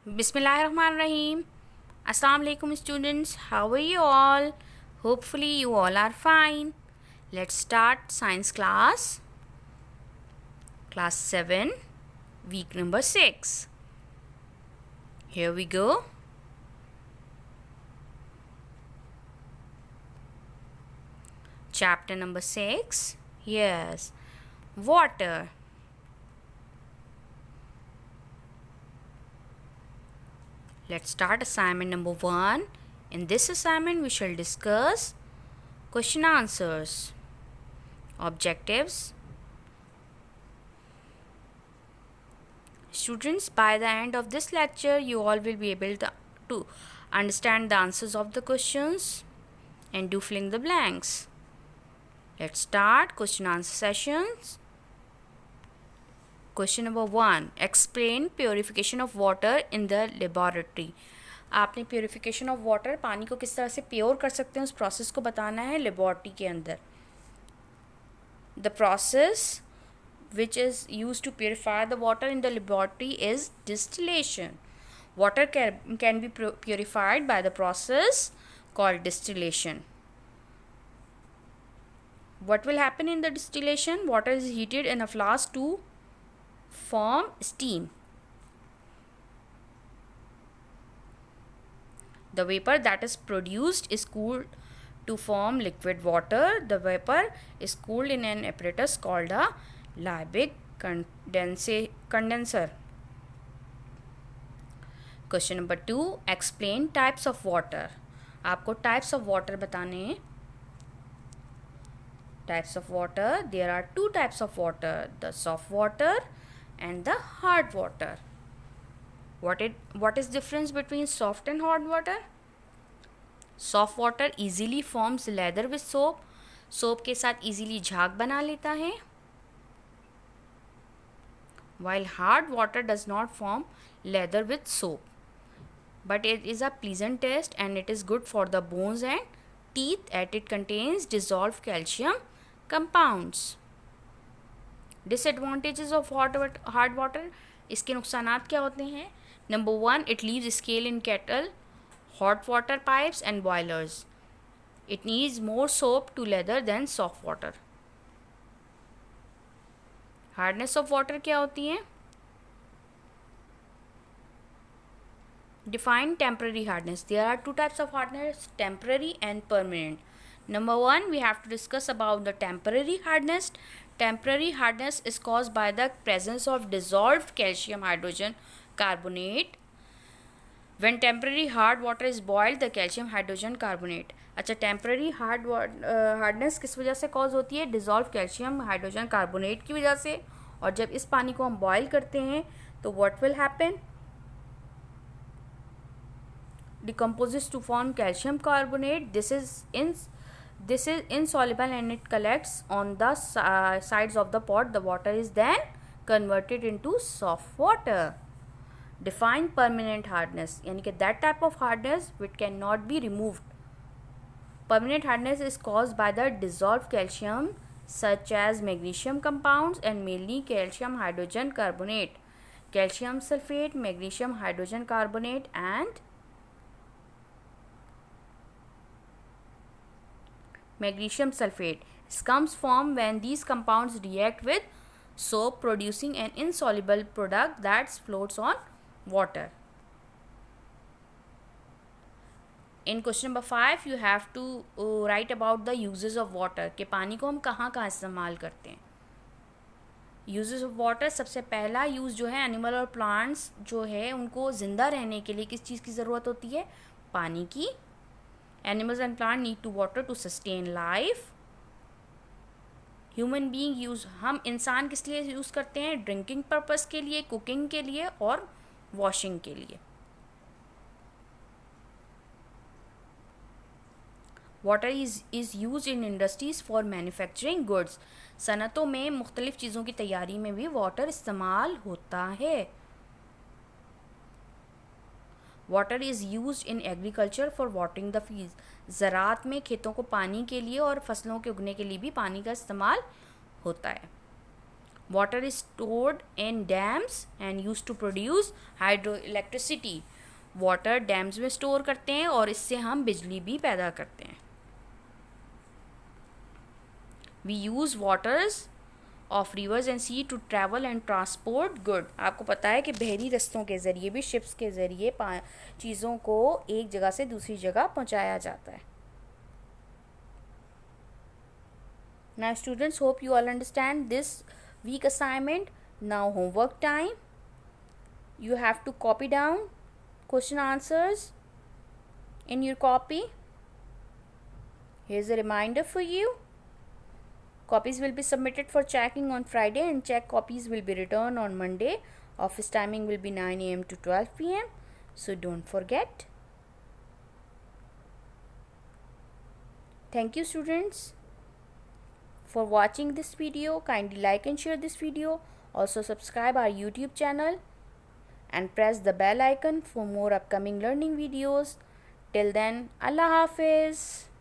Bismillahirrahmanirrahim. Assalamu alaikum students. How are you all? Hopefully you all are fine. Let's start science class. Class 7, week number 6. Here we go. Chapter number 6. Yes. Water. Let's start assignment number 1. In this assignment, we shall discuss question answers, objectives. Students, by the end of this lecture, you all will be able to understand the answers of the questions and do fill in the blanks. Let's start question answer sessions. Question number 1, explain purification of water in the laboratory. आपने purification of water, पानी को किस तरह से pure कर सकते हैं, उस प्रोसेस को बताना है लेबॉरेटरी के अंदर. The process which is used to purify the water in the laboratory is distillation. Water can be purified by the process called distillation. What will happen in the distillation? Water is heated in a flask to form steam. The vapor that is produced is cooled to form liquid water. The vapor is cooled in an apparatus called a Liebig condenser. Question number 2, explain types of water. आपको types of water बताने हैं. Types of water, there are 2 types of water, the soft water and the hard water. What is difference between soft and hard water? Soft water easily forms leather with soap. Soap के साथ easily झाग बना लेता है. While hard water does not form leather with soap, but it is a pleasant taste and it is good for the bones and teeth as it contains dissolved calcium compounds. Disadvantages of hard water, इसके नुकसानात क्या होते हैं? Number 1, it leaves scale in kettle, hot water pipes and boilers. It needs more soap to leather than soft water. Hardness of water क्या होती है? Define temporary hardness. There are 2 types of hardness, temporary and permanent. Number 1, we have to discuss about the temporary hardness. Temporary hardness is caused by the presence of dissolved calcium hydrogen carbonate. When temporary hard water is boiled, the calcium hydrogen carbonate. अच्छा, temporary hardness किस वजह से cause होती है? Dissolve calcium hydrogen carbonate की वजह से. और जब इस पानी को हम बॉयल करते हैं तो what will happen? Decomposes to form calcium carbonate. This is insoluble and it collects on the sides of the pot. The water is then converted into soft water. Define permanent hardness, यानी कि that type of hardness which cannot be removed. Permanent hardness is caused by the dissolved calcium such as magnesium compounds and mainly calcium hydrogen carbonate, calcium sulfate, magnesium hydrogen carbonate and magnesium sulfate. This comes from when these compounds react with soap, producing an insoluble product that floats on water. In question number 5, you have to write about the uses of water. कि पानी को हम कहाँ कहाँ इस्तेमाल करते हैं. Uses of water, सबसे पहला यूज़ जो है, एनिमल और प्लांट्स जो है उनको ज़िंदा रहने के लिए किस चीज़ की ज़रूरत होती है? पानी की. Animals and plant need to water to sustain life. Human being use, हम इंसान किस लिए यूज़ करते हैं? ड्रिंकिंग पर्पज़ के लिए, कुकिंग के लिए और वॉशिंग के लिए. Water is use in industries for manufacturing goods. सनतों में मुख्तलिफ़ चीज़ों की तैयारी में भी वाटर इस्तेमाल होता है. Water is use in agriculture for watering the fields. ज़राअत में खेतों को पानी के लिए और फसलों के उगने के लिए भी पानी का इस्तेमाल होता है. Water is stored in dams and used to produce hydroelectricity. Water dams में स्टोर करते हैं और इससे हम बिजली भी पैदा करते हैं. We use waters of rivers and sea to travel and transport good. आपको पता है कि बहरी रस्तों के ज़रिए भी, शिप्स के ज़रिए चीज़ों को एक जगह से दूसरी जगह पहुंचाया जाता है. Now students, hope you all understand this week assignment. Now homework time. You have to copy down question answers in your copy. Here's a reminder for you. Copies will be submitted for checking on Friday and check copies will be returned on Monday. Office timing will be 9 a.m. to 12 p.m. So don't forget. Thank you students for watching this video. Kindly like and share this video. Also subscribe our YouTube channel and press the bell icon for more upcoming learning videos. Till then, Allah Hafiz.